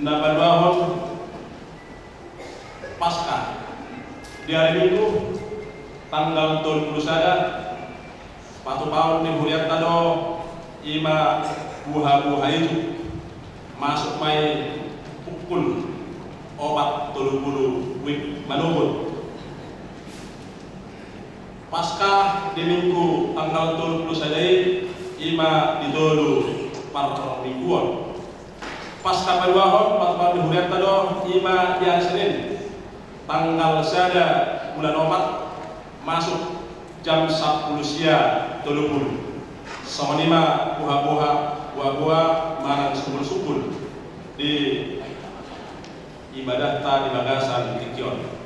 nabaduahon pasca di hari Minggu tanggal 21 patupahon ni huriat tado ima buha-buha itu masuk mai pukul 40 wib manubut pasca di minggu tanggal 21 ima didolu par mingguan pasca paduahon patupahon ni huriat tado ima di hari Senin tanggal sada bulan 4 masuk jam 10 siang 30 sama lima buah-buah marang sukul-sukul di ibadah ta di Bagasan Tikion.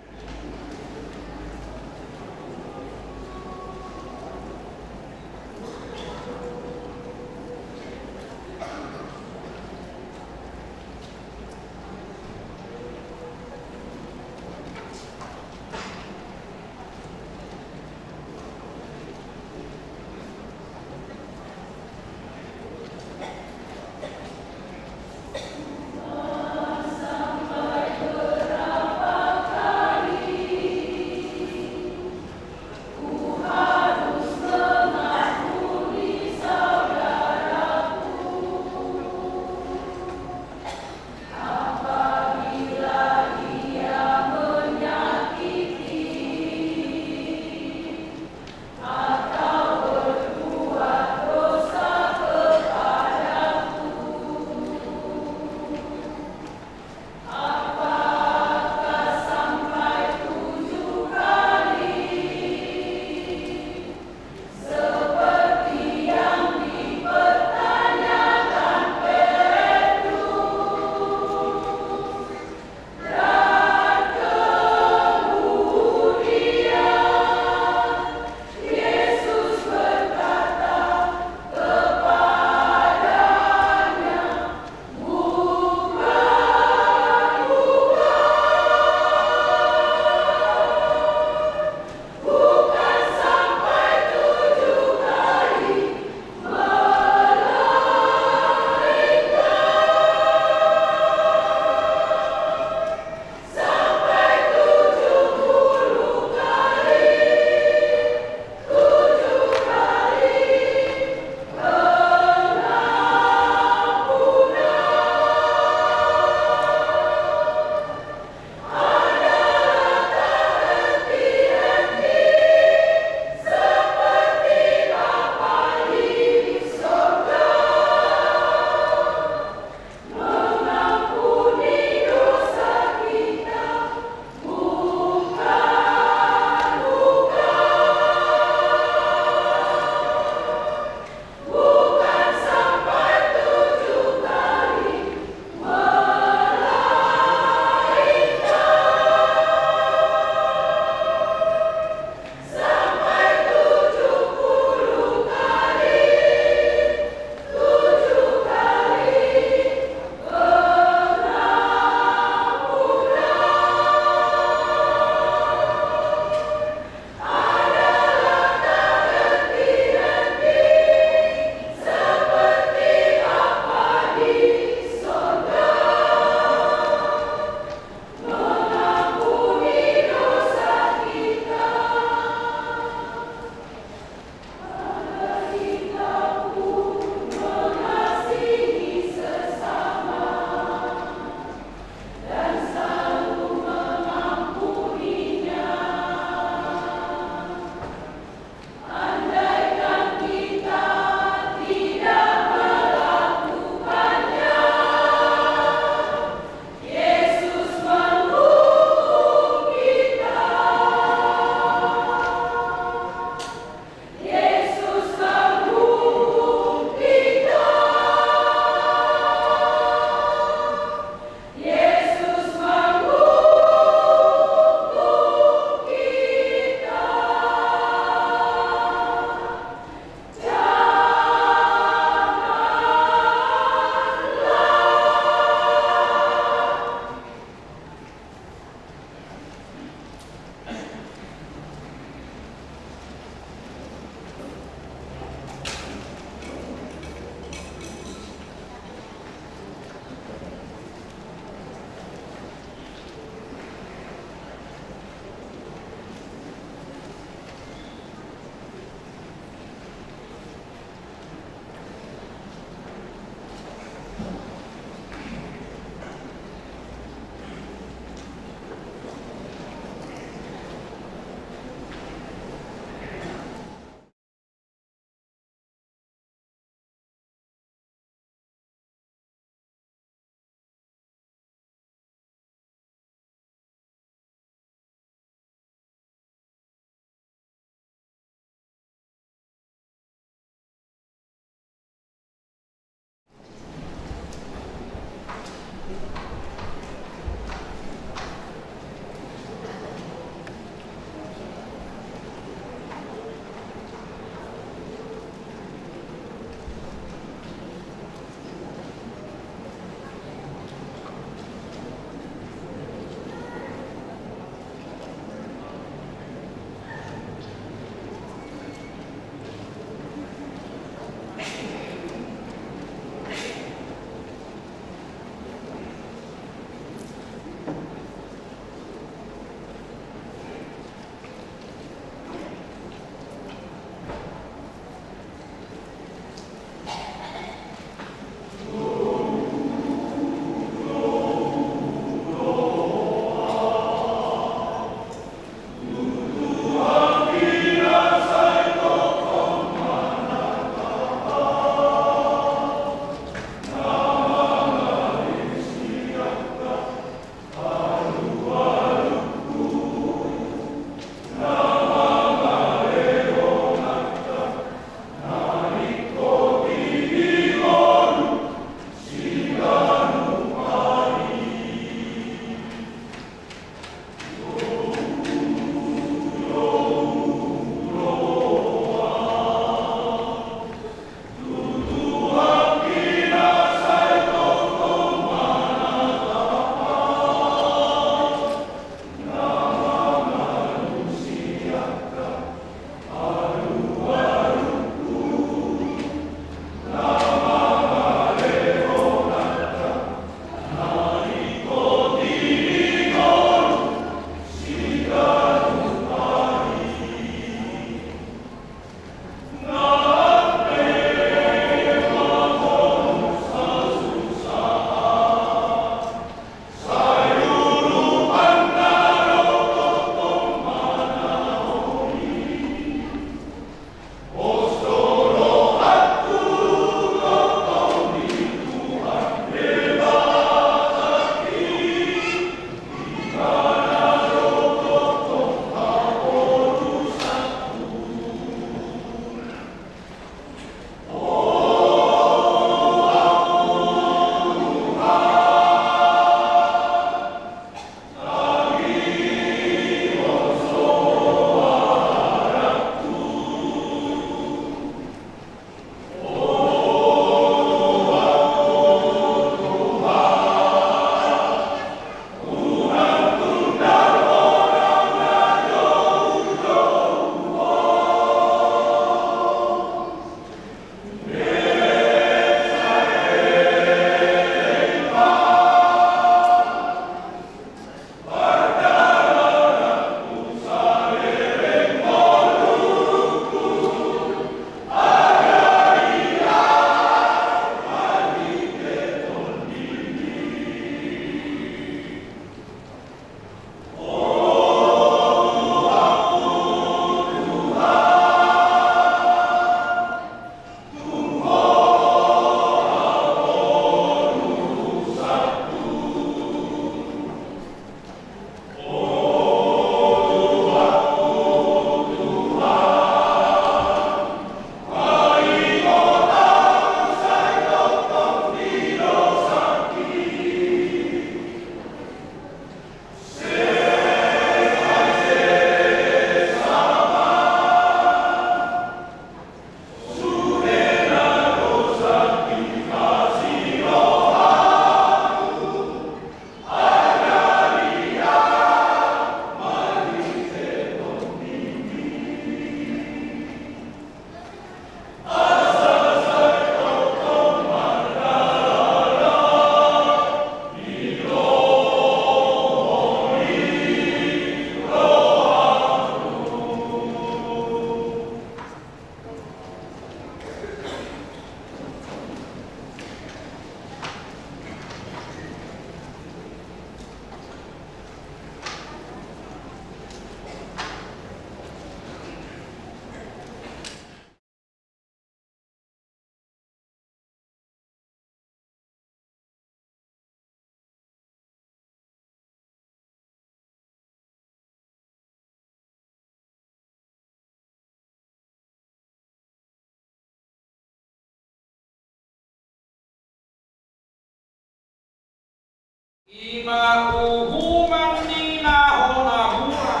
Ima uhuman ni nahona mura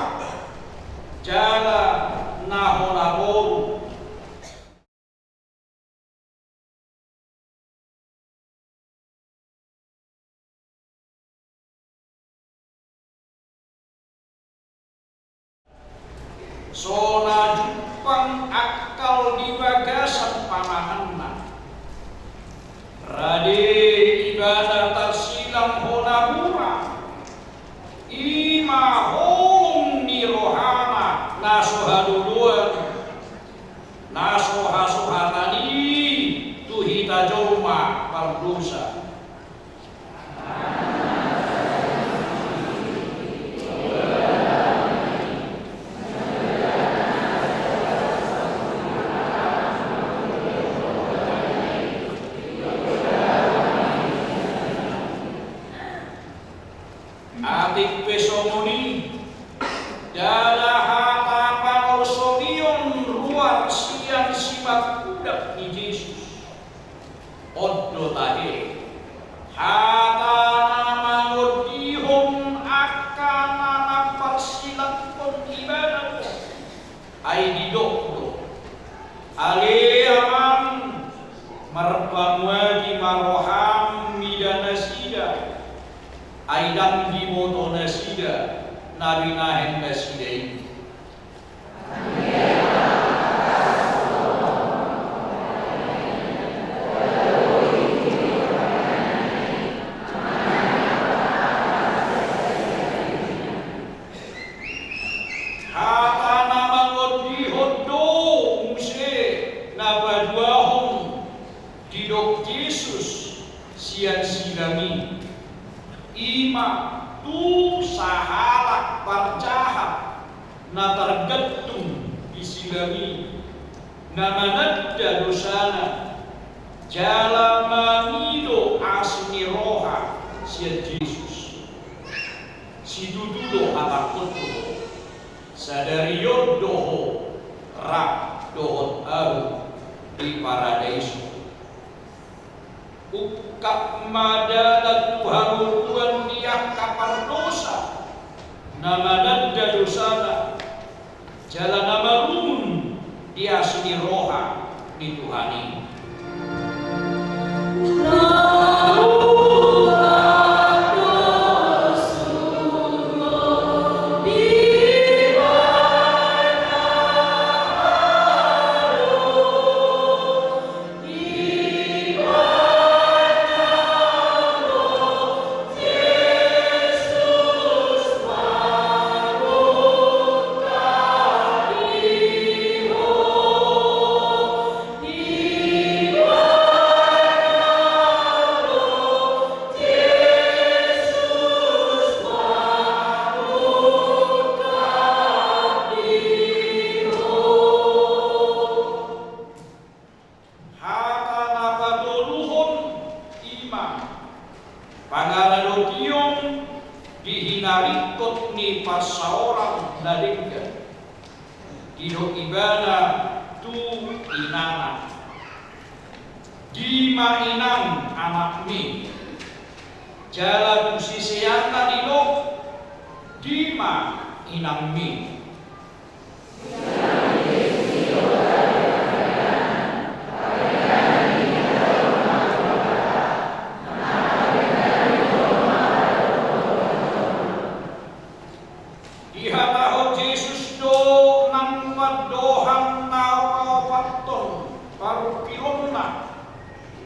jala nahona boru. Sona jupang akal di bagasan pamahanna rade ibadah tersilang hona mura ima holum ni rohana nasuha duluan nasuha suhatani tuhita joma berdosa. Atik pesomoni dalah hatapan orsobion ruar siang simak kudak ni Yesus oddo tahe hatana mangodihon akana naparsilang kon ibadah ay didokdo ale aman marpamwagi maroham midana sida aidang di moto nasida nabi nahen nasida ini. Hata nama ngodi hodo muse nabaduahum didok Yesus sian silami ima tu sahalak parjahat na tergetung disilami namanadda dosana jala manido asni roha siya Yesus si dudulo atakuto sadari yodoho rak dohot aru di paradiso ukap madadat tuharutuan dia kapar dosa namanadda dosana jalan nama rumun dia seni roha di Tuhani. Pangaladotiyong dihinarikot ni pasaorang naligga Ido ibana tu inana di mainang anak mi jala tu sisiana dilo di ma inang mi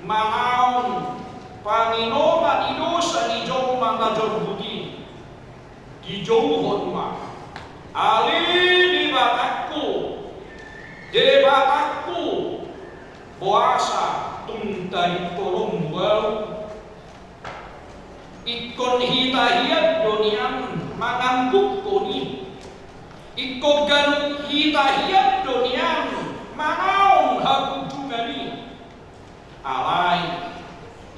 manaon panginoma idosa ni jong mga jorbudi di jonghon ma ali di batakku de batakku puasa tuntari tolong wau ikon hitahiyat donian mangangguk koni ikon ganuk hitahiyat donian manaon hakujungani alai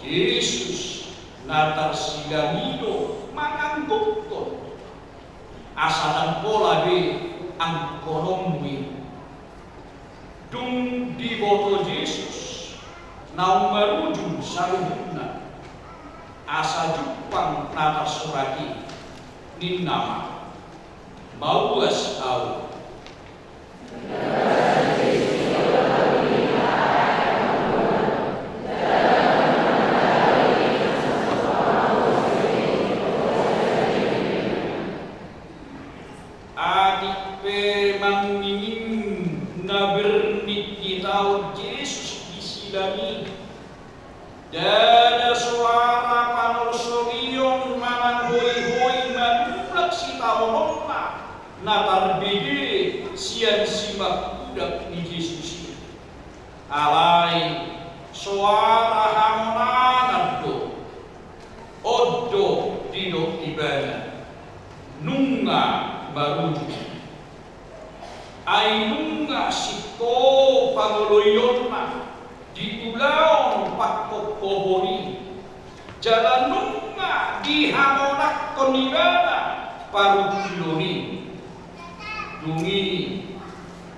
Yesus natar sigamido manganggukon asanan pola be ang kolomwi dung di boto Yesus naung marujung saluhuna asa Jepang natar suraki nin nama mauas au adik pe mangingin na bernit di tahun Yesus disilami dan suara panursorion manang hoi-hoi manulak si taolongna natar bede sian simak budak ni Yesus alai suara hamonan oddo dino ibana nunga baruju ay nunga siko pangoloyonna di ulaon pakokobori jalan nunga di hamonak konibana parukiloni dungi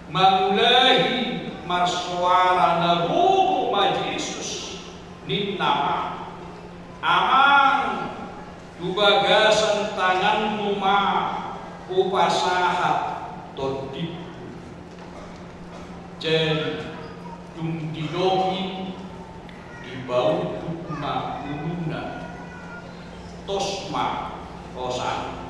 mangulahi marsuara nabugo ma Yesus nin nama aman dubagasan tanganmu ma upasahat todip jadi dung didohi dibau tukma uluna tosma kosan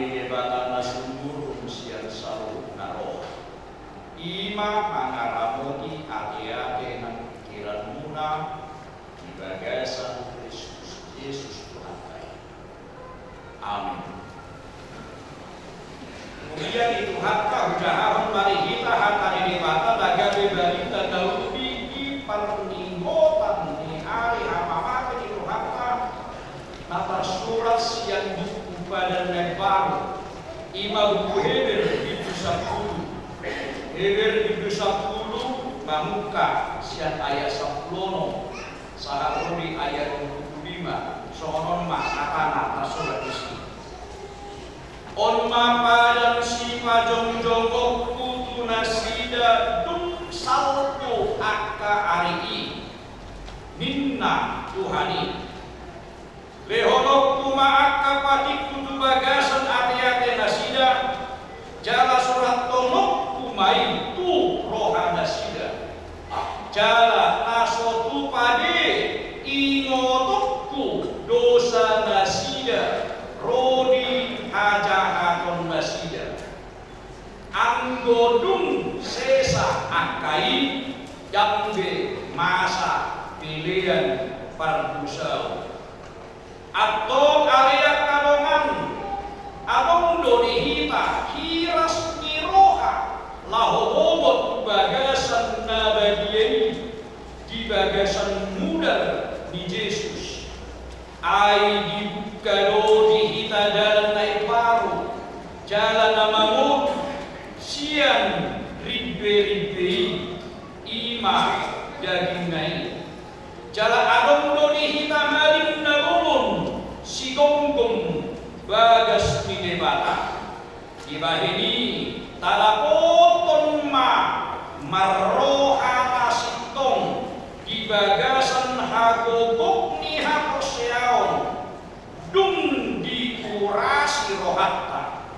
bebatan nasumur sian salu naroh. Ima mangaramoti ate-ate nang pikiran muna di bagasan Kristus Yesus Tuhan kami. Amin. Kemudian itu hatta udahan mari kita hatta ini bata bagabe balita daud di perlinggotan ni hari apa itu hatta nata surat siang buku badan yang baru ima buku Heber di 10 Heber di 10 Mamuka siang ayat 10 Saharodi ayat 25 sonon mak nata surat isi on mapadan si pajong jongkok putu nasida duk salto akka ari minna Tuhani lehonok kuma akka patik kudu bagasan ate-ate nasida jala surat tonok kumai tu roha nasida jala nasotu pade ingotokku dosa nasida rodi hajahaton nasida anggodung sesa akai jambe masa pilihan pardusau atau area kalongan abang doni hita hiras niroha lahobobot bagasan nabadiyai di bagasan muda di Yesus ai dibuka di hita dalam naik baru jalan namangut siang ribe-ribe ima daging naik jalan abang doni hita malim nabulun si gonggong bagas di debata di bahini talapoton ma marroha nasitong di bagasan hagogok ni hakoseaon dung dikurasi rohatta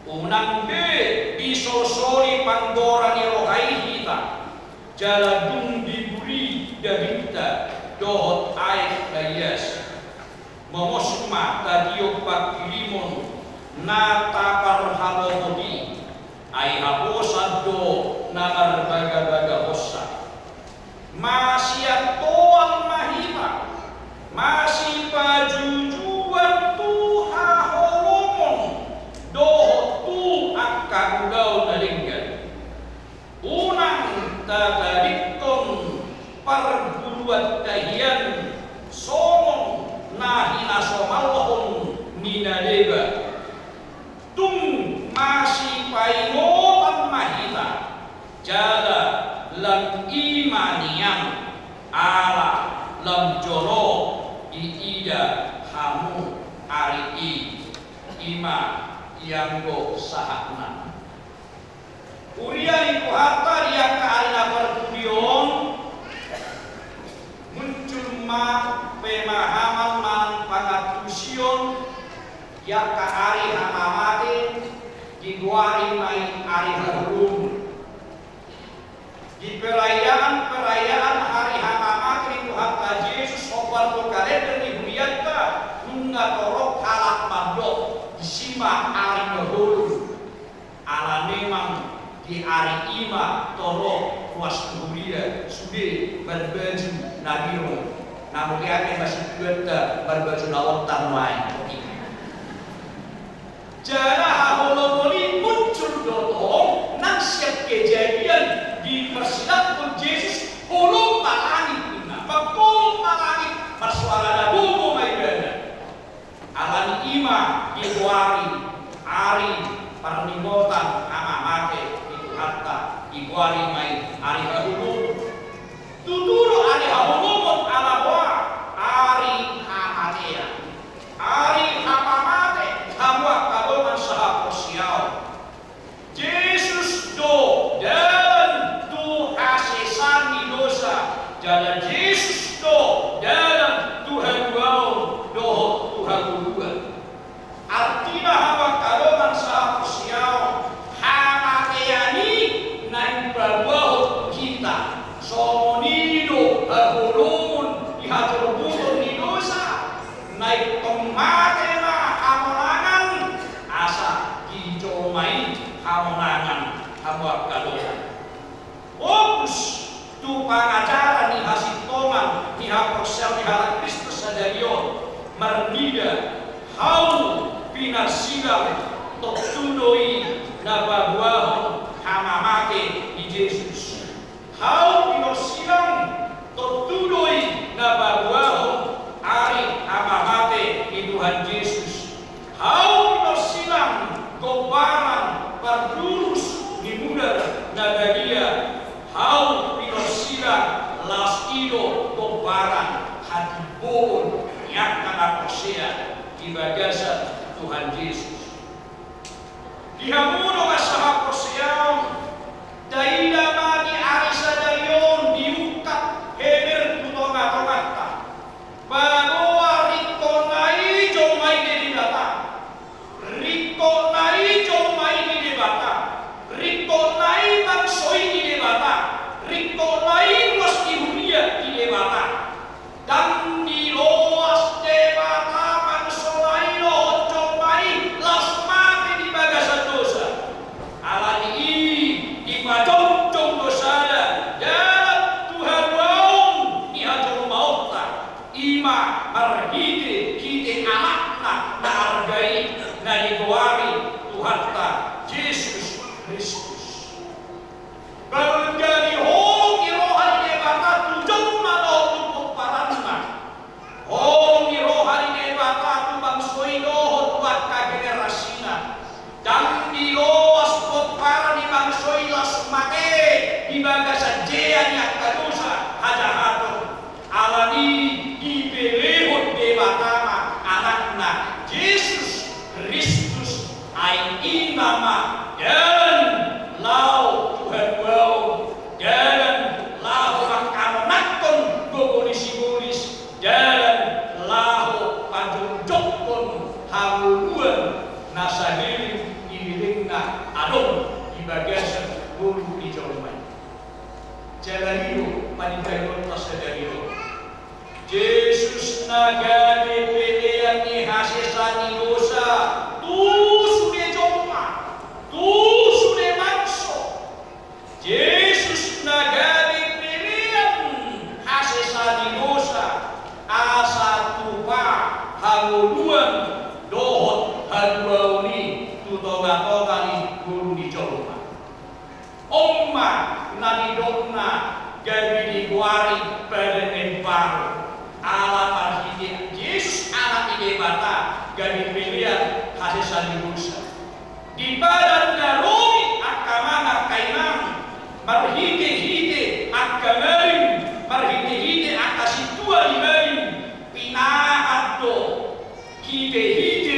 unang be disosori panggorani rohai kita jala dung diburi dabinta dohot aik layas momosma tadiok pakilimon nata parhamodi ai haposado namar baga-baga hossa masih toan mahima masih pajujuan tuha horomon dohot tu akka udau nalinggan unang tatadikton parguluat dahian somong nahina somallahun ninadeba tung masih paingotan mahita jala lam imaniam ala lam jolo iida hamu ari ima yanggo sahakna urian iku harta riak arina perkudion muncul ma pemahaman man pangatusion yak ka ari hamamate diguari main ari harum di perayaan hari hamamate itu hatta Yesus opan to kalender di huriatta nunga torok halak mandok disima ari nahul ala memang di ari ima torok puas huria sude berbaju nabiro namun dia masih kuat berbaju lawatan main jana haholomoli muncul dotong nang siap kejadian di persidangan Yesus holong malangit kenapa kolong malangit bersuara dabumu maidana alani ima diguari ari perningotan amamate itu hatta diguari main ari hahulu tuturo ari hahulumot alawa ari hamatea ari hamamate hamwa kadoman saha posiao Yesus do dan tu hasesani dosa jalan Yesus do dalam Tuhan wau do Tuhan dua artinya hawa kadoman saha posiao hamateani nan prabu pihak persel pihak Kristus sadarion marnida hau pinarsilam totundoi nababuahon hamamake di Yesus hau pinarsilam totundoi nababuahon ari hamamake di Tuhan Yesus hau pinarsilam gobaran berdurus di mudar nagadia hau pinarsilam las ido gobaran hati bol yang akan persia di bagasan Tuhan Yesus. Dihamuno masalah persiam daida mani arisa dayon diukat heber kutonga-tongata bagoa riko nai jomai di bata riko nai jomai di bata riko nai mansoi di bata riko nai was ihuria di bata dan di loas debata pansolai lo jomai las mati di bagasan dosa alani di pajong dosa dalam Tuhan waung ni hajong mauta ima marhide kite anakna na argai na digoari Tuhan ta Yesus Kristus berjadi hong irohan debata tujong manau paranna hong irohan debata tu bangsoi dohot buat kagenerasina dan di loas potpara di bangsoi las make di bagasan jea ni akadosa hajahaton alani di belehot debatama anakna Yesus Kristus ai imama dan lau Tuhan wau dan lau makamanakon gogolis-golis dan lau panjong-jongkon hamuluan nasahiri ilingna adon di bagasan bulu di jomai jalariyo panitayon tasadariyo Yesus nagade pelean ni hasesani dosa tu sude jomma tu sude manso Yesus nagade pelean hasesani dosa asa tupa hanguluan dohot haduauni tutonga-tonga guru di jomma omma nanidokna gabi di guari pada emparo alam arhide Yesus anak ide bata gabi pilihan hasil sani dosa di badan darumi akamana kainam marhide akamarin marhide akasitua limarin pinahado hide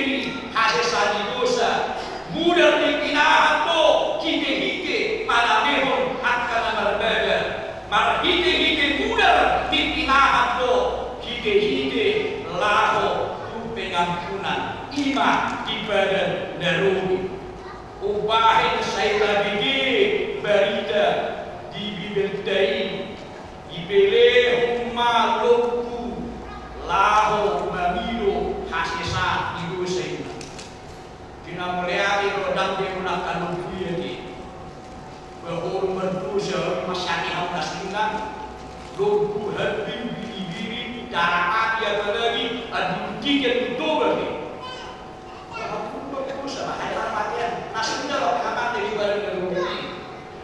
ni hasil sani dosa mudah di pinahado hide pada mehon akana marbaga marhide mudah di pinahado hide laho pengampunan ima di badan darumi ubahin saya bigi berita di bibir dai di bele humma loku laho mamiro hasisa ibu saya kina mulyari rodang de gunakan loku ini bahwa berdosa masyarakat hauna singan loku habib bibiri darah dia lagi adu tiga itu bagi aku berdosa hai ramatian nasunda lo kamar dari badan darumi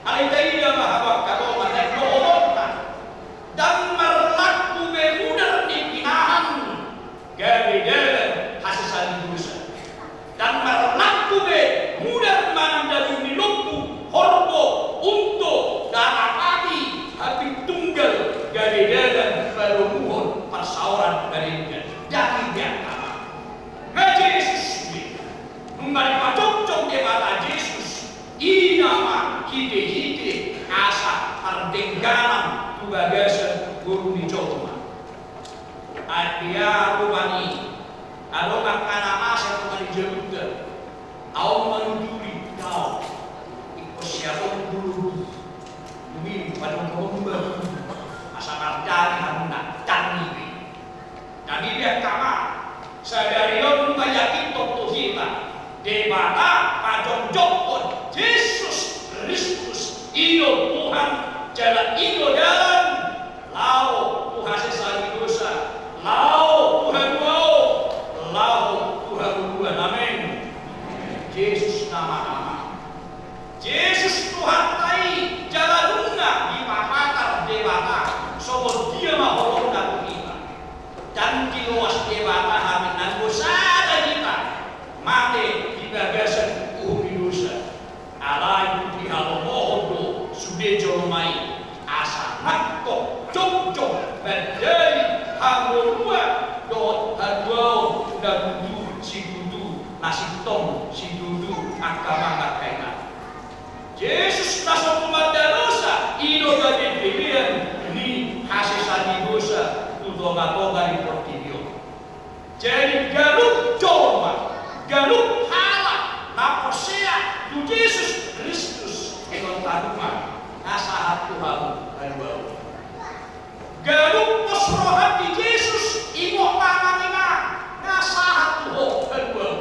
alaitai dia mahabak kalau mana dohona dan merlaku bemudah di pinahan gawe-gawe hasisan dosa dan merlaku bemudah mana dari milukku horbo untuk darah pagi habis tunggal gawe-gawe baru muhon persauran dari dia jadi dia kama ngaji Yesus memberi pacocok dia kata Yesus inama hide asa perdengganan tu bagasan guru di Joma adia rubani alo makana masa tu di Jemda au manuduri kau ikut siapa guru demi pada pemba asa marjani hamuna tani dan dia kama sadari lo yakin tok kita debata pajong jokon Yesus Kristus iyo Tuhan jalan iyo dalam lau Tuhan sesali dan kiloas dewata hamil nanggo sada kita mate di bagasan uhumi dosa alai pihalo mohodo sude jolomai asa nakko cok badai hamolua dot haduau dan dudu si dudu nasi tong si dudu akama kaina Yesus naso kumadarosa ino gade pilihan ni hasisani dosa toga di portibio. Jadi galuk coma, galuk hala, naposea tu Yesus Kristus ekon tanuma nasahat Tuhan haluau. Galuk posrohan di Yesus imo pangamina nasahat Tuhan haluau.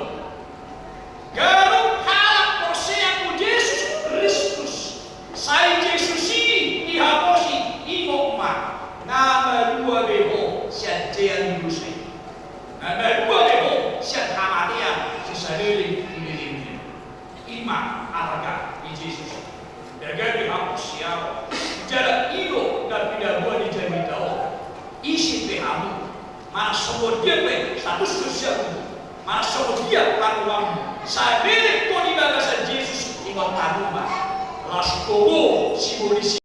Galuk hala posea tu Yesus Kristus sai Yesus ini dihaposi imo ma nama dua beho siat jean dusai nama dua beho siat hamadian sisarili ini ima araga di Yesus daga dihapus siapa jarak ilo dan tidak buat dijadi tahu isi behamu mana semua dia be status sosial mana semua dia peluang sabili kau di bagasan Yesus ingat tanuma laskogo simbolisi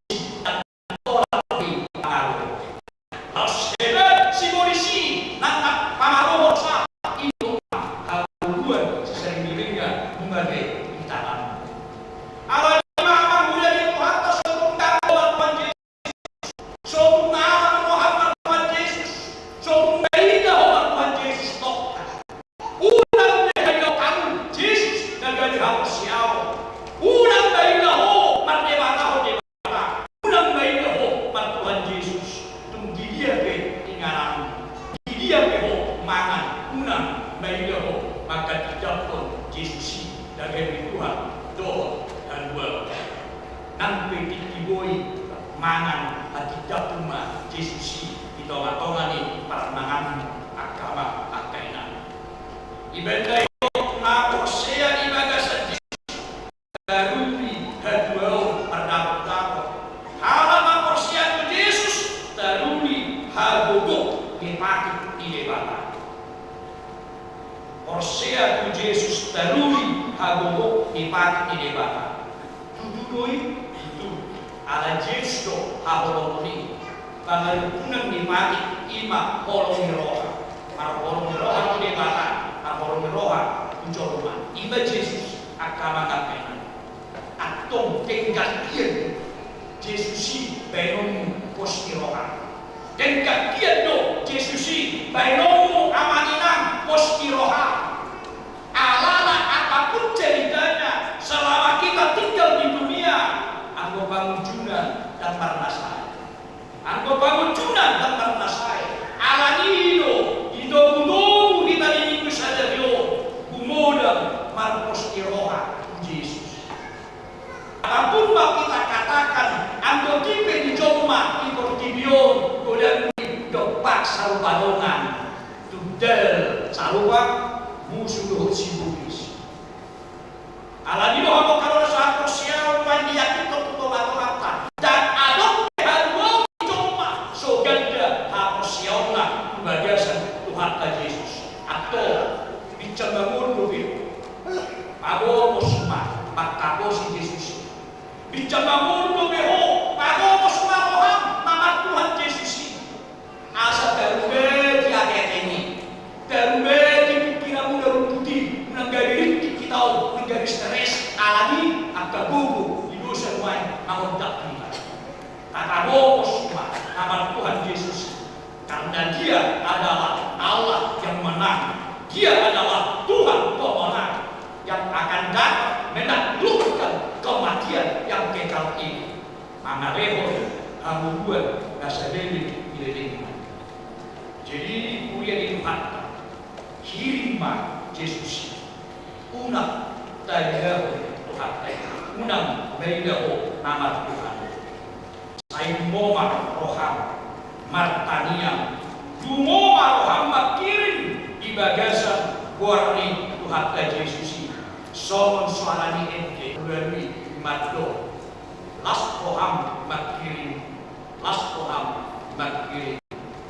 Las roham makirin,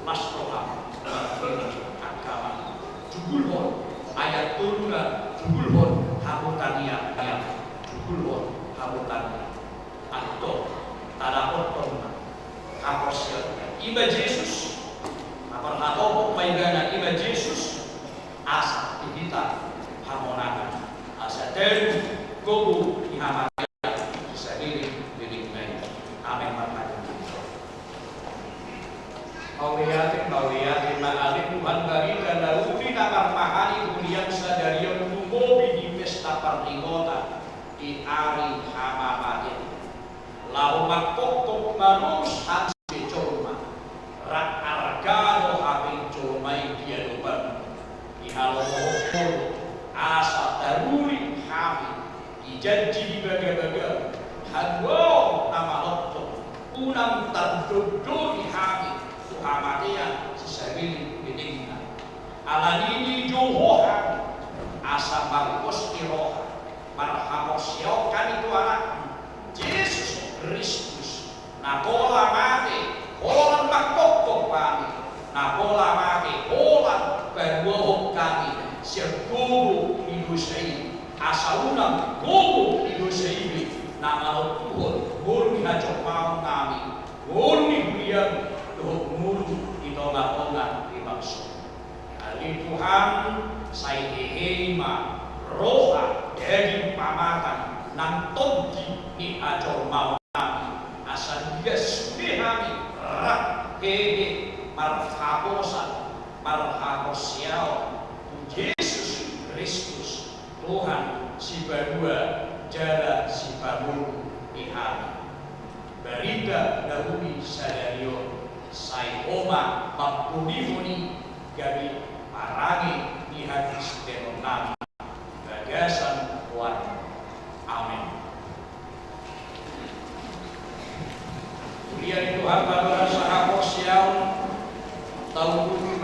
las roham makirin. Jugulhon ayat turunan Jugulhon habutania Jugulhon habutania atau tadapot pernah kapos iba Jesus apar hatopok maigana iba Jesus asa kita hamonakan asa teru gobu ihamaya sa diri dilingnay amin makanya Mawiyatin ma'alin Tuhan berikan daruri nakar mahani kulian sadarion tumobi di pesta pernikota di ari hamamatin lau makokok manus hati cuma rak argano habing cumai dia lupa di halomohol asa daruri hami dijanji di baga-baga hadwo nama lotto unang terduduri hami Tuhamatian sisabili bidingna alanini johohan asa markos iroha marhamos yokan itu anak Yesus Kristus nakola mati holan makokok kami nakola mati holan berbohong kami seguru idusai asa unang guru idusai nama Tuhan guru hajok mau kami guru beliau mulu itonga-tonga di bangsa. Ali Tuhan say hehema roha daging pamakan nang tongki ni ajo mau kami asal dia sudah kami rak hehe marhabosan marhabosiao Yesus Kristus Tuhan si berdua jala si pamulu di hati berita dahulu sadarion sai oma mapuni-puni gabi parangi di hadis denonami gagasan kuat. Amin. Kuliah itu hamba sahabat siang tahun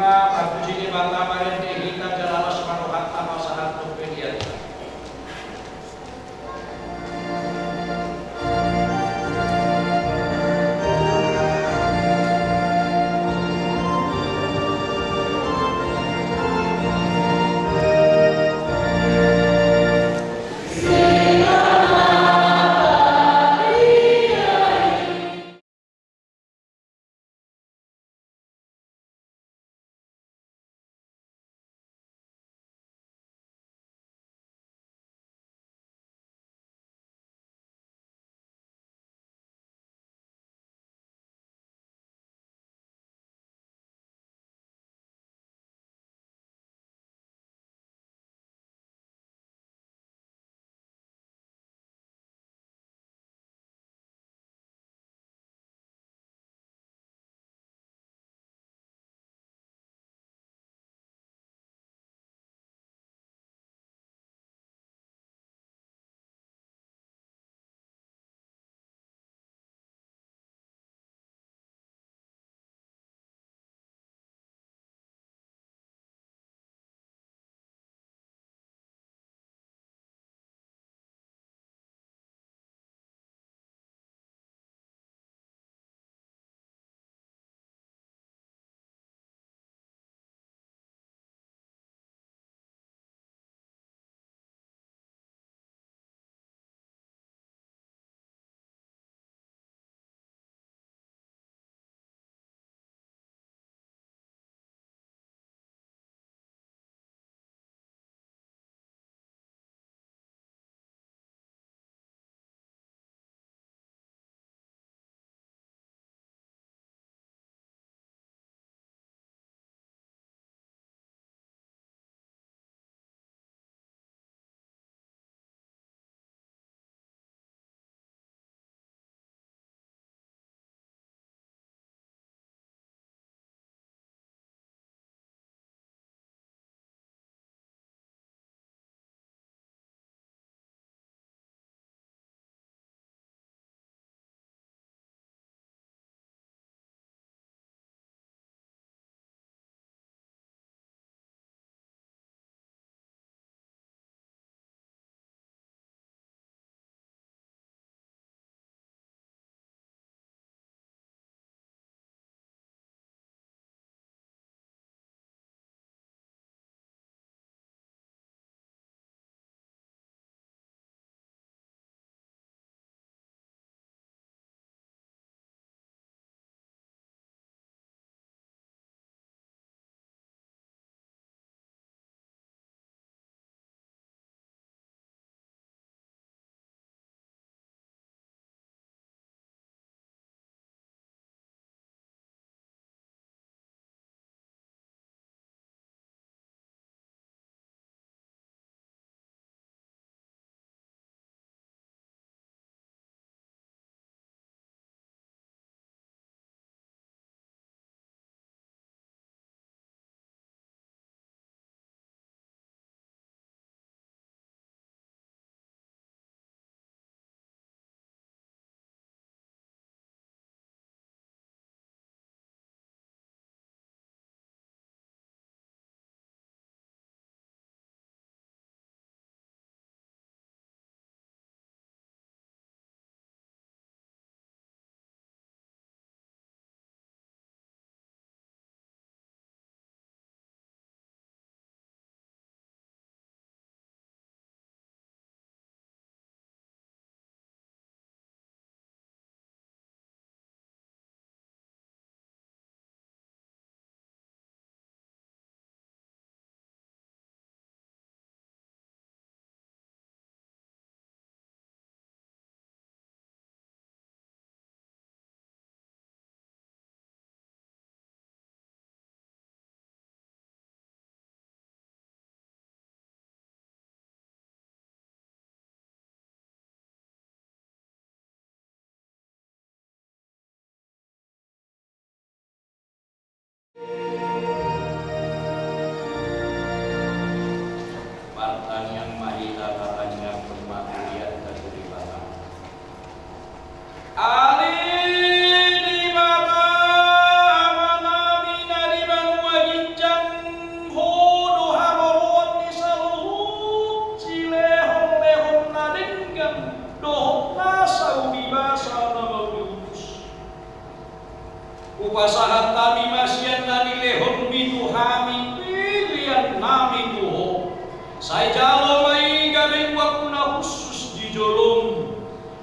Saya jalo mai gabe wakuna khusus di jolong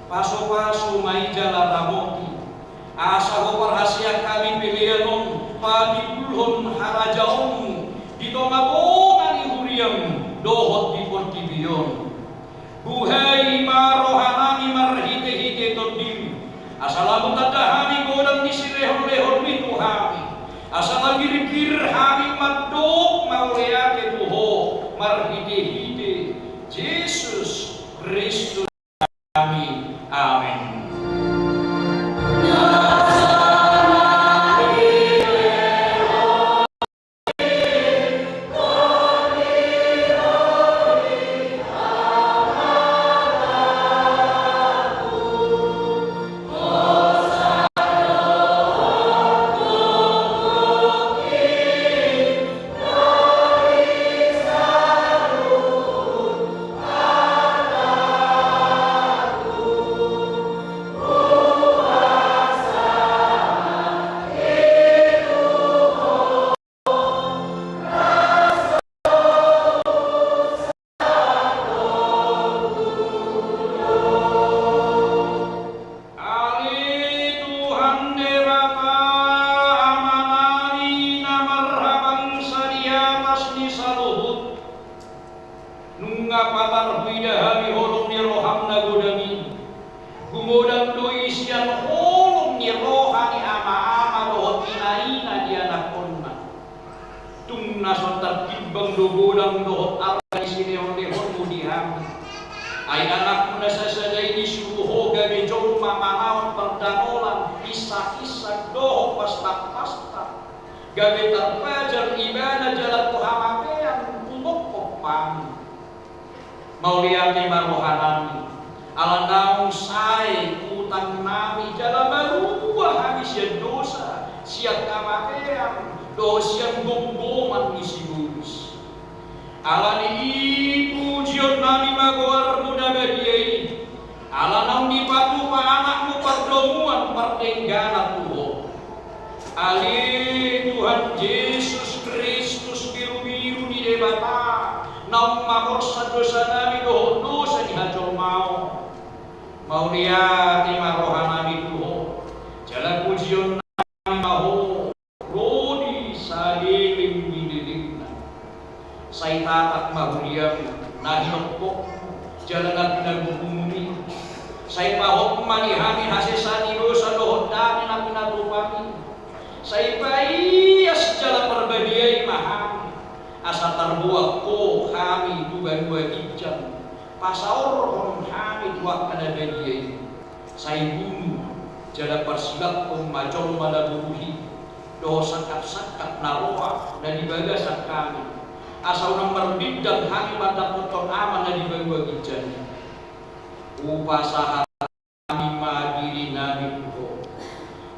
paso-paso mai jala ramoti asa ho perhasia kami pilihanon pagibulhon harajaon di tomabongan ihuriam dohot di portibion buhay marohanami marhite-hite todim asalamu tadahami godam di sirehon-lehon itu hami asal gir-gir hami madok maureake tuho marhite-hite Yesus Kristus kami. Amin. Ay anak na sasaday ni suho gabi jom mamanawan perdamolan isak-isak doho pastak-pastak gabi terpajar ibadah jalan tuhamakean untuk kopang mauliyati marohanami ala naung say utang nami jalan baruah habis ya dosa siap kamakean doho siap gomboman isi bus ala ni ibu jion nami magawar muda badiai ala naung dipatu pa anakmu perdomuan pertenggana Tuhan ali Tuhan Yesus Kristus biru-biru di debata naung makorsa dosa nami dosa di hajol mau lihat marohanami Tuhan jalan pujion nami maho rodi sadiling bidiling saya tatak mahuliam nahilokok jalan pinagubumi saya pahok manihani hasesani dosa dohot dami na pinatupami saya payas jalan perbadiai mahami asa terbuat ko kami dua-dua ijam pasaor kami dua kada badiai saya bunuh jalan persilap majol madabuhi dosa sakat naroa dan dibagasan kami asal nomor bidang kami pada motor aman dan dibagi ijanya upasaha kami madiri nabi Tuhan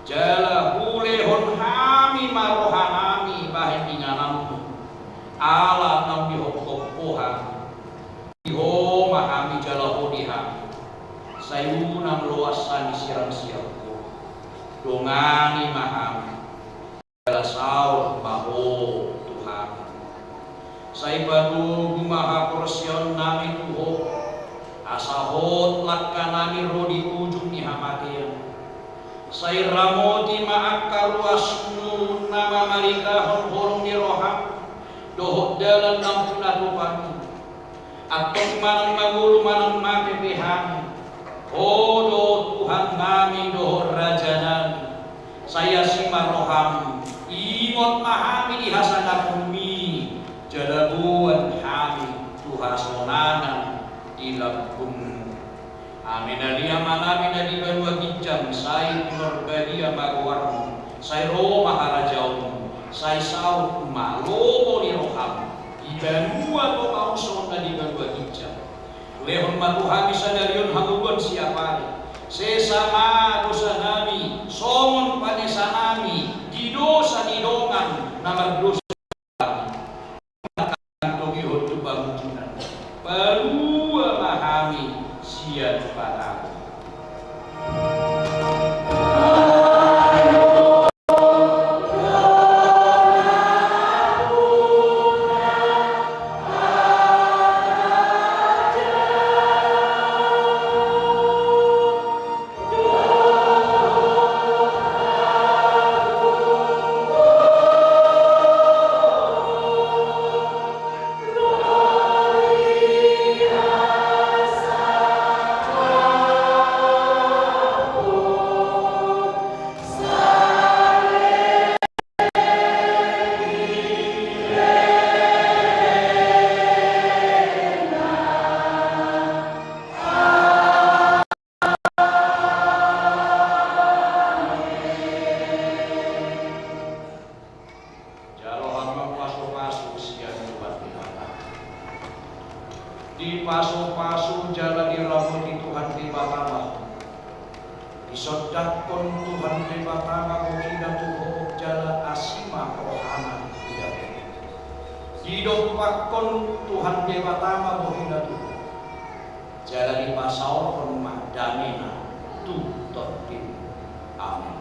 jala hulehon kami marohanami bahin dinganammu ala nam dihok-hokpohan diho mahami jala hodihami sayunam luasan siram-siramku dongani mahami jala saur baho Tuhan saya baru gumaha porsion nami Tuho asahot lakka nami rodi ujung ni hamakian saya ramoti maakar wasnu nama malika horong ni roham dohot dalam nampuna rupani atok manang magulu manang mapepehan do Tuhan nami dohot rajanan saya sima roham ingot mahami di hasana bumi jalabuan kami tuhasonanan ilabkum amin alia malami nadi banwa kijam sai norbadia magwarmu sai roma harajaumu sai saut malomo ni roham ibanua to kauson nadi banwa kijam lehon matuhami sadarion hagugon siapari sesama dosa nami somon panesanami di dosa di dongan nama dosa baru memahami siap padaku. di paso-paso jalan diramuti Tuhan di Batama. Isodakon Tuhan di Batama mohina tuho jala asima rohana tidak. Didopakon Tuhan di Batama mohina tuho jala di pasau kon mahdamina tu totin. Amin.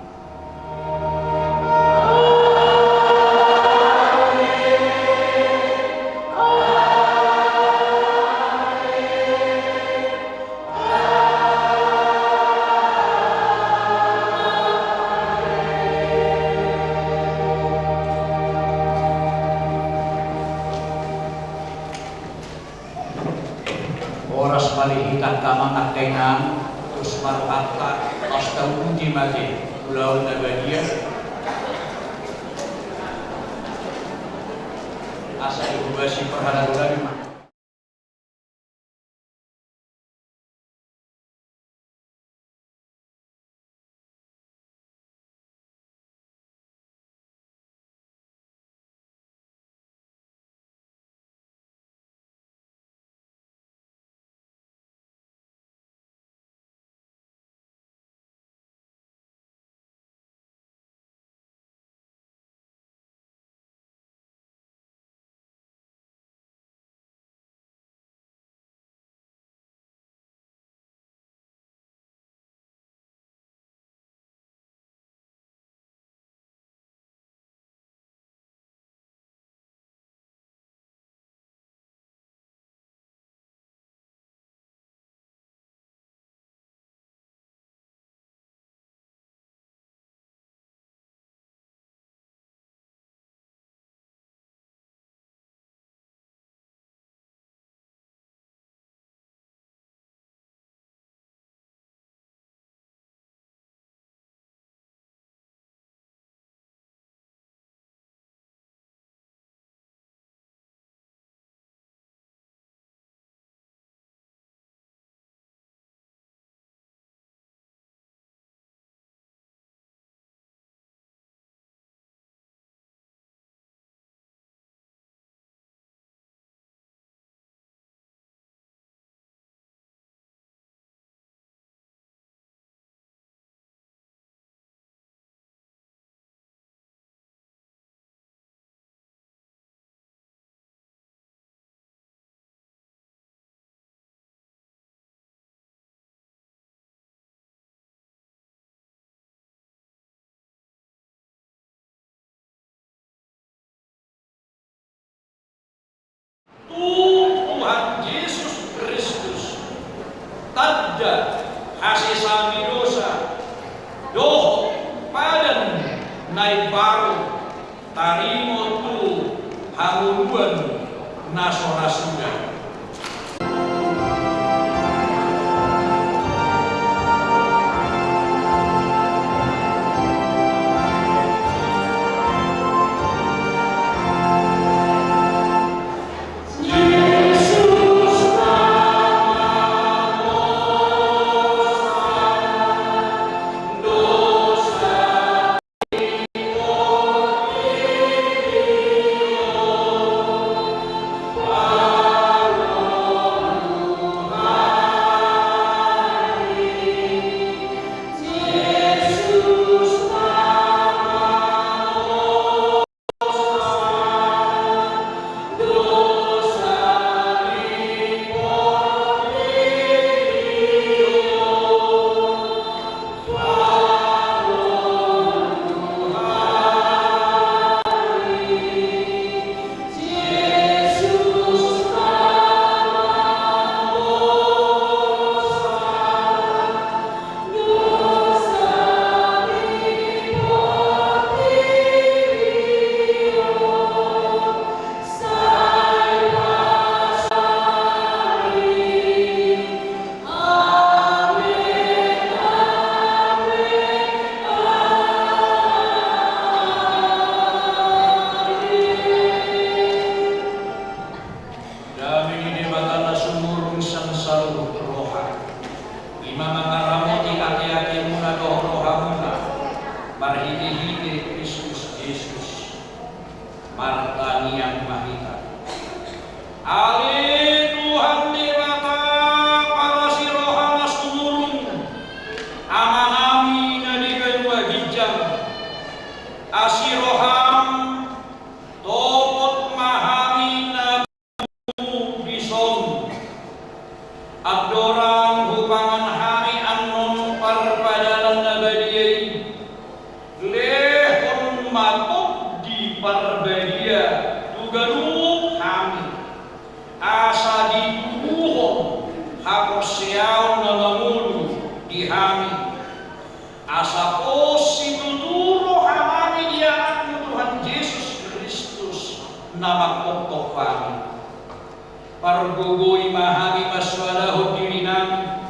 Oras palihitan kamang nakainan terus marhata astauji mati pulau Nagadia asa dihubasi perhalalan Tuhan Yesus Kristus tadda hasil sami dosa doh padan naik baru tarimo tu hanguruan nasora sudah. Martani yang mahita. Ali Tuhan di asa ditubuhon hakoseaw na mamulu dihami asa posi tuturo hamami di anakmu Tuhan Yesus Kristus na magpoktok kami pargugoy mahami maswalahod diri namin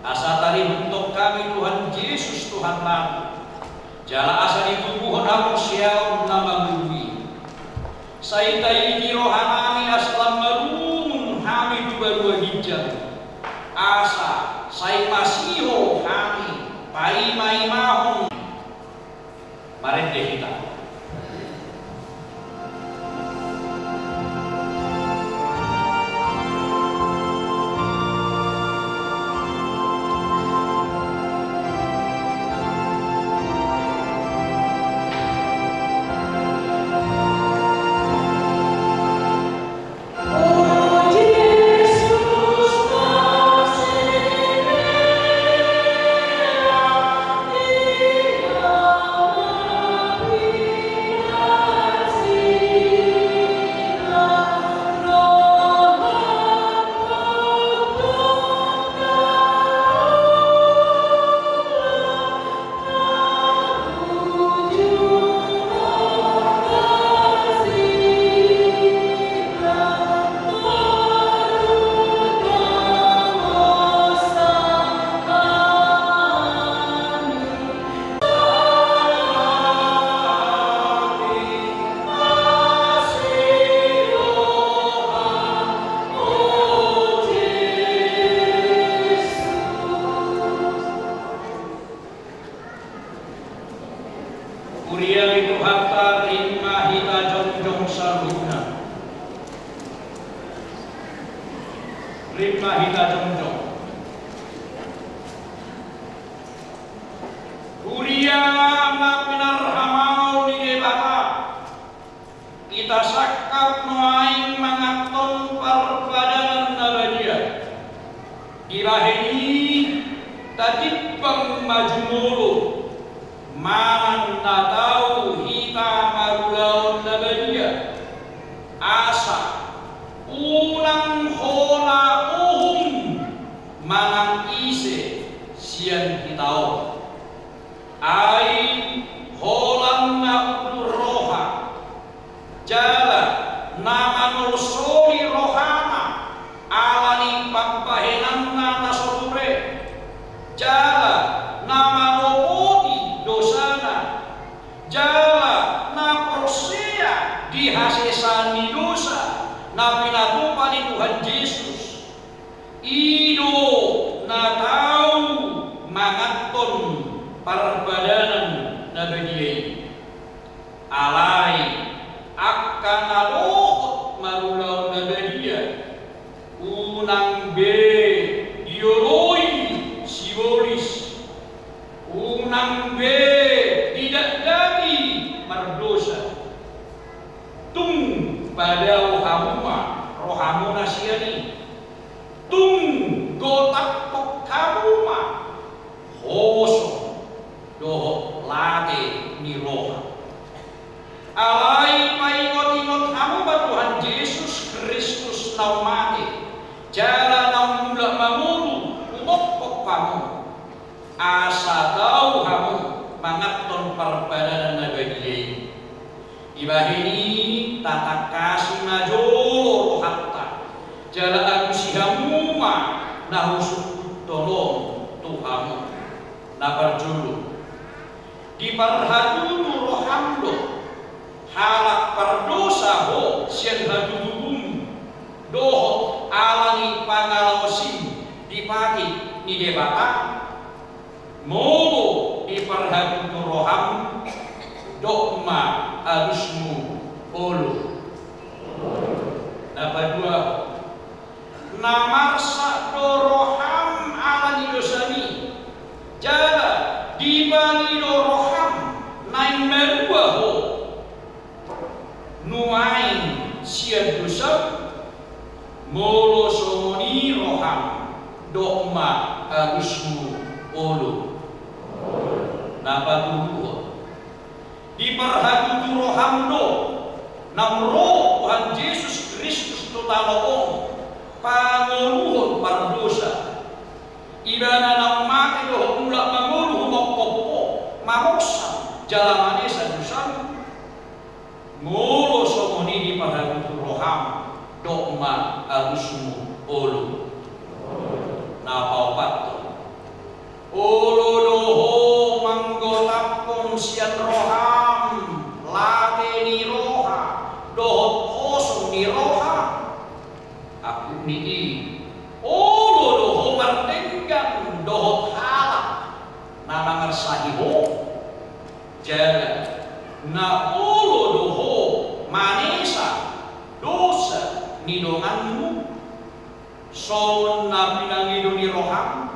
asa tarihuntok kami Tuhan Yesus Tuhan namin jala asa ditubuhon hakoseaw na mamului saitay di rohanami aslam marumun hami dua-dua hijab asa say masiho hami paimahon marende kita Rima hita jongjong Kuria na pinarhamao ni Debata kita sakap noaing mangaton perbadanan nabadia diraheni tatipang majumulu manan natau hita marulaon nabadia asa unang hola manang ise sian kitao ai holang na roha jala namanul soli rohana alani pampahenan na nasore jala namanopoti dosana jala na persea dihasesani dosa na pinatupa ni Tuhan Yesus ido na tau mangaton perbadanan nabadiai alai akan alohot marulaw nabadia unang be dioroi simbolis unang be tidak jadi mardosa tung pada rohamu nasiani tung gotak tok kamuma hoso doho late ni roha alai paingot-ingot kamu Tuhan Yesus Kristus naumate jala naumula mamulu umok kamu asa tahu kamu mangaton perbadanan nabadiyai ibahini tata kasih majolo hatta jala aku sihamuma nahusuk tolong Tuhanmu naparjulu diparhatudu rohamdo halak pardosa ho sian hadudum doho alani pangalosim dipati ni debata mogo diparhatudu roham dokma arusmu olu napadua namarsa doroham alani dosani jala dibani doroham nain merua ho nuain siad dosa molo somoni roham dokma arusmu olu napadua diperhatutu rohamdo nam roh Tuhan Yesus Kristus totaloong panguluhon pardosa ibana nang mati doh mula manguluh mokopo mamoksa jalamane sa dusan ngulo somoni di padagutu roham dokma agusmu ulu napaupato ulu doho manggolapon sian roham late ni roha dohot kosong ni roha aku niki ulu doho mardenggan dohot halak nanangar sahiho jalan na ulu doho manesa dosa nidonganmu soon na pinangido ni roham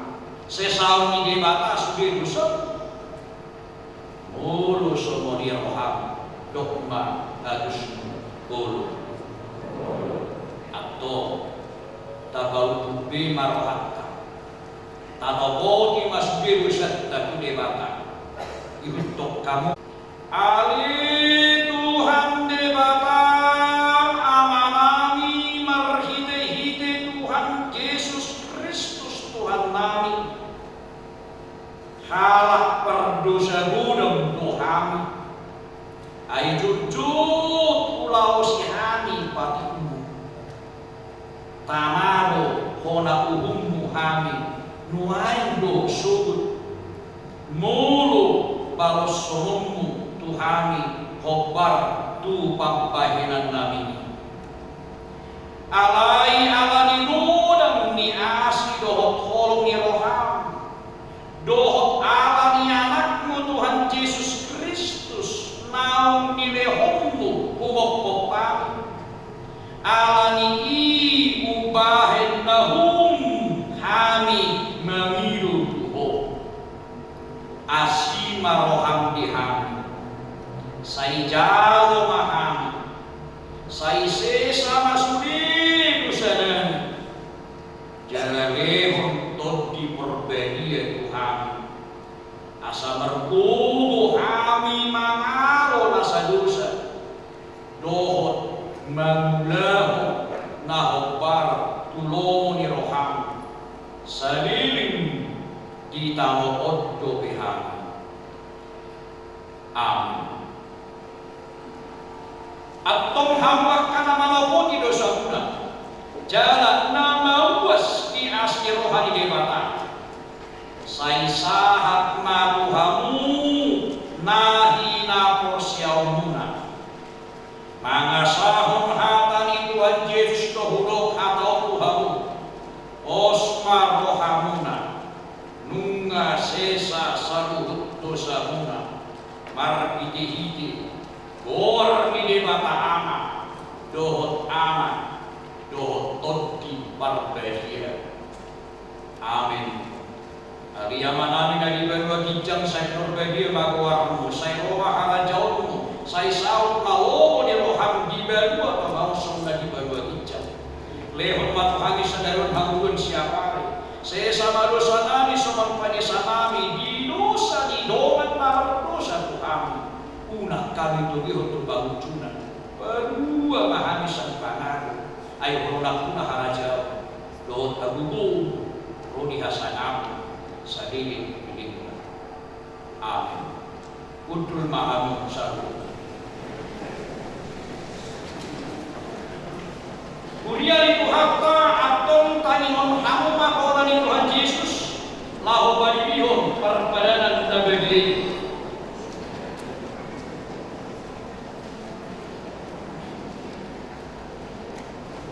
sesaw ni debata sudah dosa ulu somo ni roham dokma agusmu ulu atau tabau tubi marohaka tatoboti masubir usat taku debata ibutok kamu Ali Tuhan debata amanami marhite-hite Tuhan Yesus Kristus Tuhan nami halak perdosa gudem Tuhan ay jujut ulau sihani patimu tamado kona uhummu hami nuain do subut mulu baros somummu Tuhani khobar tu pampahinan nami alai alani nudang ni asi dohot holong ni roham dohot alani anakmu Tuhan Yesus Kristus naung ni lehommu humok popami alani i ubahen nahum hami mengiru tuho asima roham dihami sai jalo maham sai sesa masudi dusanan jalale untuk diperbaiki Tuhan asa merkubu hami mangaro nasa dosa dohot mangulahu nahobar tulong ni roham saliling kita oddo behami amin. Atong hamba kana malapoti dosa una jalan nama uas di asli rohani debata sai sahat maruhamu nahi na porsiaumuna mangasahon hatani Tuhan Yesus tohudok atau tuhamu osma rohamuna nunga sesa saruhut dosa muna marhiti-hiti Bor ni debata ama, dohot ama, dohot todi parbesia. Amin. Ariyaman namin na ibawa kijang sa norbedia magwarmu, sa roha ala jauhmu, sa isaut mawo ni roham dibawa pamausong na ibawa kijang. Lehon matuhangi sa daron hangun siapari. Sesama dosa nami sumampanya nami di dosa di dongan dosa Tuhan. Una kami tuliho tu bangunan berdua mahamisan pangaru ayo ronak kuna haraja dohot agugu rodi hasanam sadili bidikuna amin kudul mahamu sahu kuria itu hatta atong tanimon hamu makoran Tuhan Yesus lahu badibihon perpadanan tabagli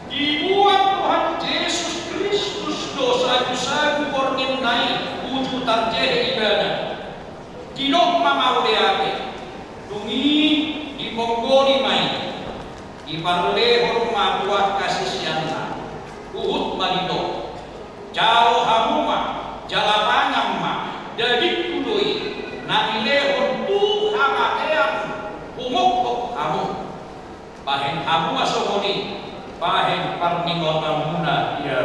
dibuat Tuhan Yesus Kristus dosa-dosa bornin naik wujud tarjeh ibadah kidok mamaudeate dungi di monggoli main di parlehor mabuat kasih sianna uhut manido jauh hamuma jalapanam ma dadik kudoi na ilehon tu hamatean humok hamu bahen hamu asomoni bahen parningota muna dia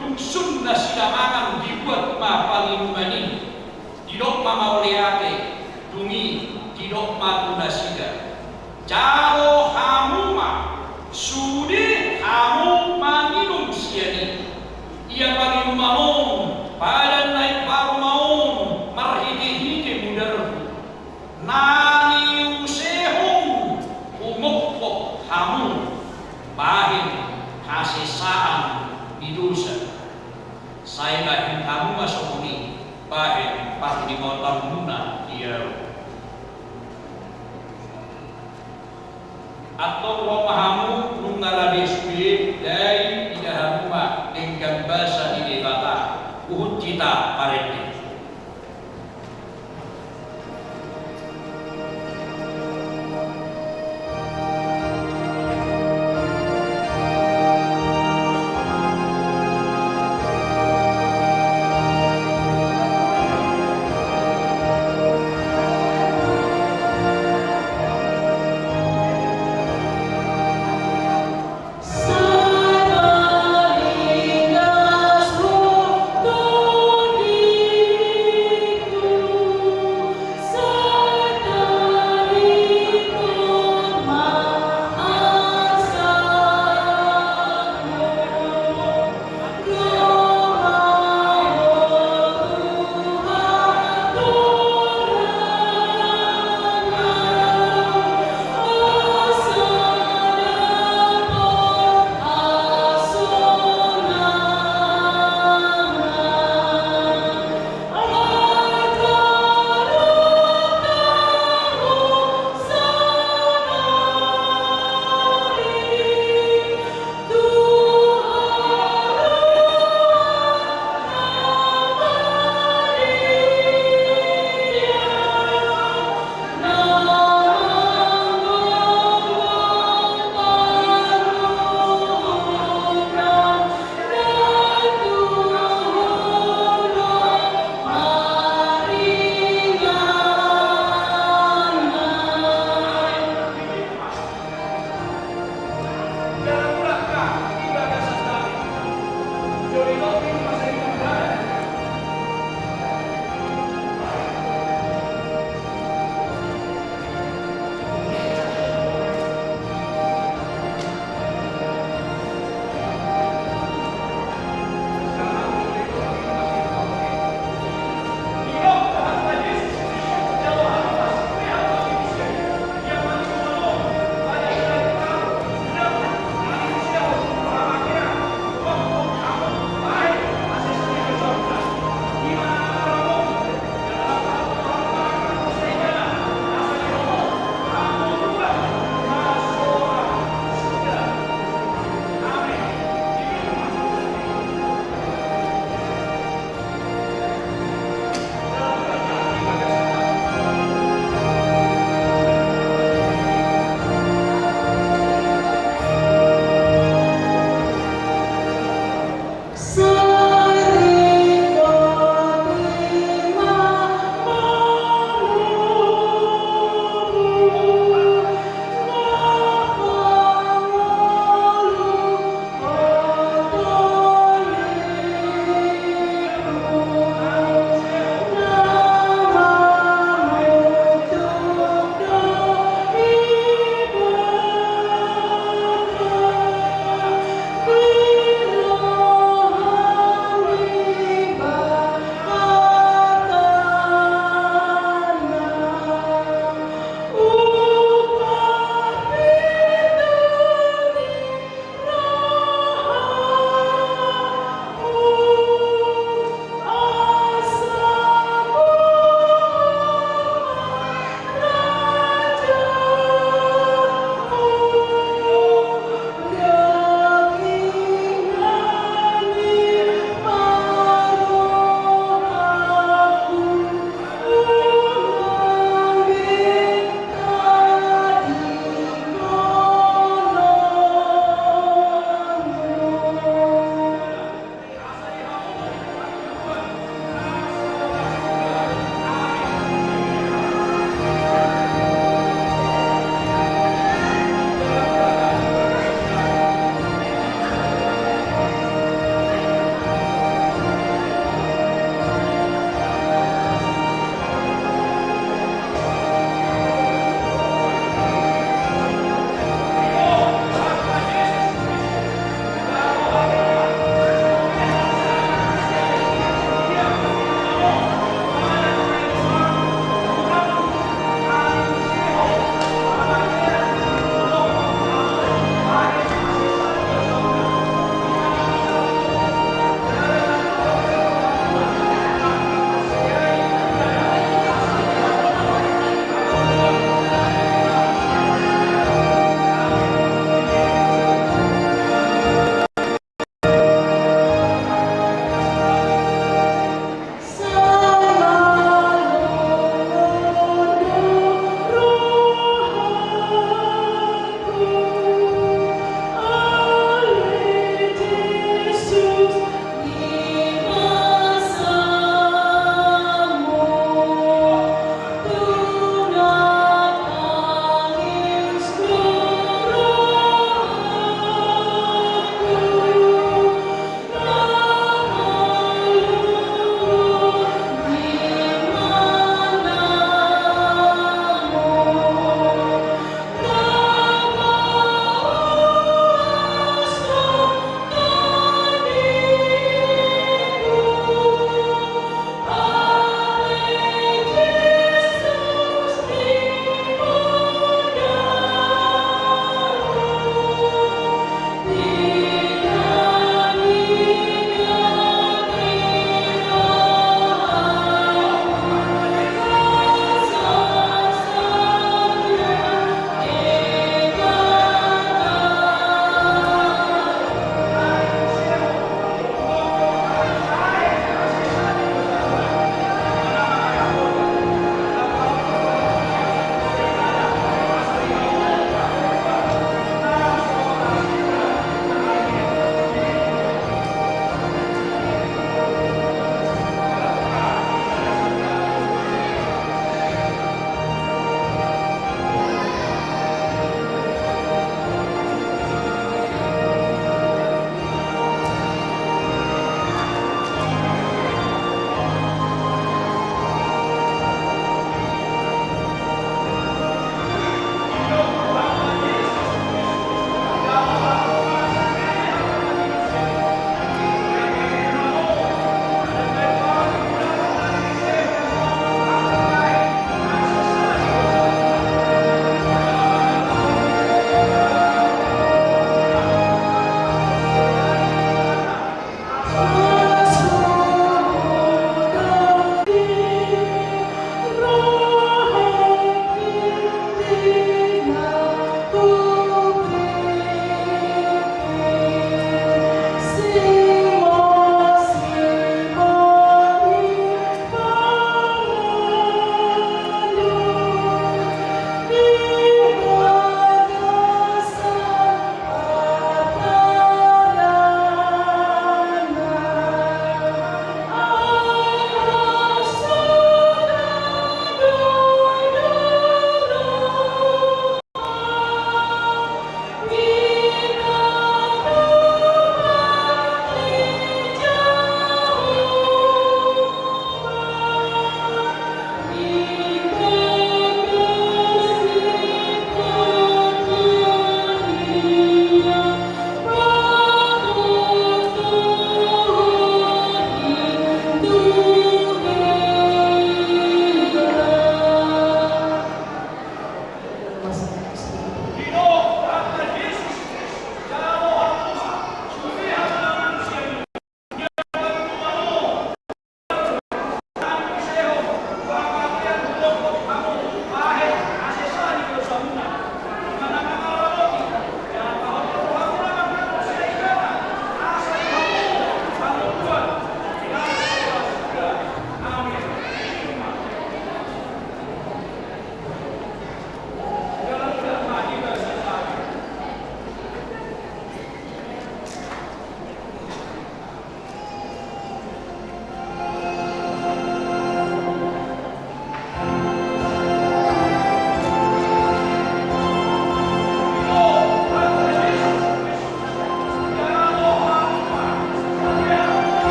dungsun na silamangan dibuat ma paling mani didok mama oleate dungi hidok makuna sida jaro hamuma sude hamu manginum siani ia bagi maun pada naik baru maun marhidi-hidi mudarku nani usehum umukko hamu bahin hasisaan didosa saya bahin hamu masukuni bahin pahdi motam muna dia atau romahamu nungarade suye dari tidak hamuma dengan bahasa di debata uhud cita parenti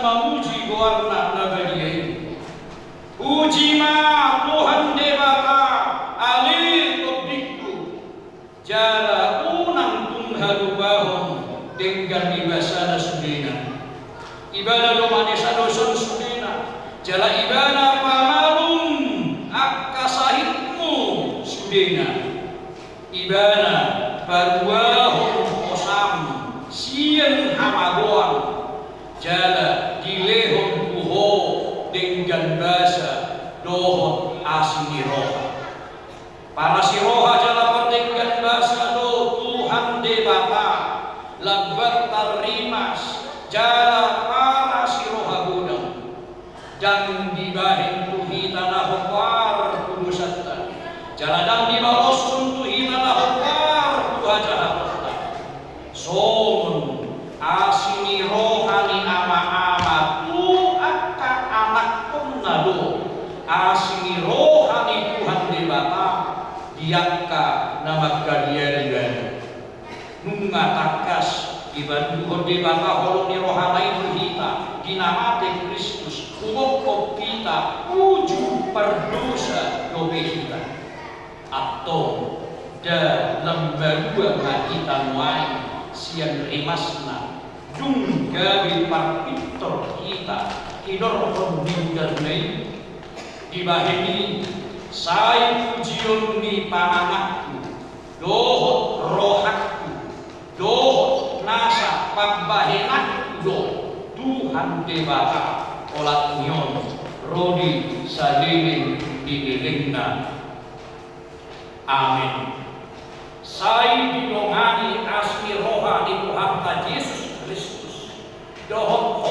memuji Guarna Nagadia ini. Puji ma Tuhan Dewata alih topikku jala unang tunghalu bahon dengan ibasana sudena ibadah domanesa doson sudena jala ibadah pamalum akkasahitmu sudena ibadah paruahon osam sian hamagoan jala dilehon kuho dengan bahasa dohon asiniroha para siroha jala dengan bahasa do Tuhan Dewata labar tarimas jala para siroha gudang dan dibahin tuhi tanah hopar kudusatan jala dan dibalos tuhi tanah hopar kuhajahatata somun asini rohani ama-ama tu akka anak nado asini rohani Tuhan Dewata diakka nama kadian nunga takas iban Tuhan Dewata holoni rohanai berhita dinamate Kristus umok kita uju perdosa dobehita atau dalam barua kita muai sian rimasna dung gawe parpitor kita hidor pembinggarnai dibahini saya pujion di pananakku dohot rohakku dohot nasa pambahenakku do Tuhan Dewata olat nyon rodi sadene dinilingna amin. Saya didongani asmi rohani Tuhan Yesus Kristus dohot